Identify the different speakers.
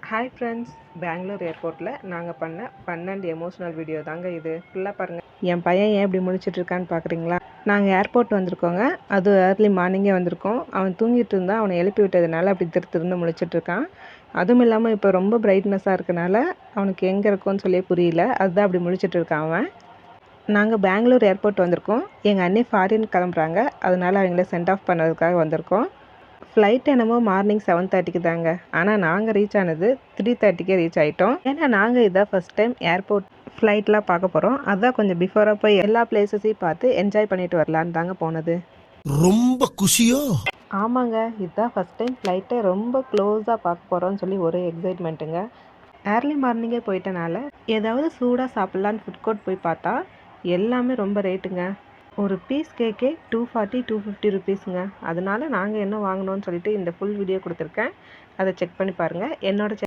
Speaker 1: Hi friends, Bangalore ஏர்போர்ட்டில் நாங்கள் பண்ண ஃபன் அண்ட் எமோஷ்னல் வீடியோ தாங்க இது. ஃபுல்லாக பாருங்கள். என் பையன் ஏன் இப்படி முழிச்சிட்ருக்கான்னு பார்க்குறீங்களா? நாங்கள் ஏர்போர்ட் வந்திருக்கோங்க. அது ஏர்லி மார்னிங்கே வந்திருக்கோம். அவன் தூங்கிட்டு இருந்தால் அவனை எழுப்பி விட்டதுனால அப்படி திருந்து முழிச்சிட்ருக்கான். அதுவும் இல்லாமல் இப்போ ரொம்ப பிரைட்னஸாக இருக்கனால அவனுக்கு எங்கே இருக்கோன்னு சொல்லி புரியல. அதுதான் அப்படி முழிச்சிட்ருக்கான் அவன். நாங்கள் பெங்களூர் ஏர்போர்ட் வந்திருக்கோம். எங்கள் அண்ணி ஃபாரின் கிளம்புறாங்க. அதனால் அவங்கள சென்ட் ஆஃப் பண்ணுறதுக்காக வந்திருக்கோம். ஃப்ளைட் என்னமோ மார்னிங் 7:30க்கு தாங்க. ஆனால் நாங்கள் ரீச் ஆனது 3:30க்கே ரீச் ஆகிட்டோம். ஏன்னா நாங்கள் இதான் ஃபஸ்ட் டைம் ஏர்போர்ட் ஃப்ளைட்லாம் பார்க்க போகிறோம். அதான் கொஞ்சம் பிஃபோராக போய் எல்லா பிளேஸஸையும் பார்த்து என்ஜாய் பண்ணிட்டு வரலான்னு தாங்க போனது.
Speaker 2: ரொம்ப குஷியோ?
Speaker 1: ஆமாங்க, இதுதான் ஃபஸ்ட் டைம் ஃப்ளைட்டை ரொம்ப க்ளோஸாக பார்க்க போகிறோன்னு சொல்லி ஒரு எக்ஸைட்மெண்ட்டுங்க. ஏர்லி மார்னிங்கே போயிட்டனால ஏதாவது சூடாக சாப்பிட்லான்னு ஃபுட் கோர்ட் போய் பார்த்தா எல்லாமே ரொம்ப ரேட்டுங்க. ஒரு பீஸ் கேக்கே 240-250 ருபீஸுங்க. அதனால நாங்கள் என்ன வாங்கினோன்னு சொல்லிட்டு இந்த ஃபுல் வீடியோ கொடுத்துருக்கேன். அதை செக் பண்ணி பாருங்கள். என்னோட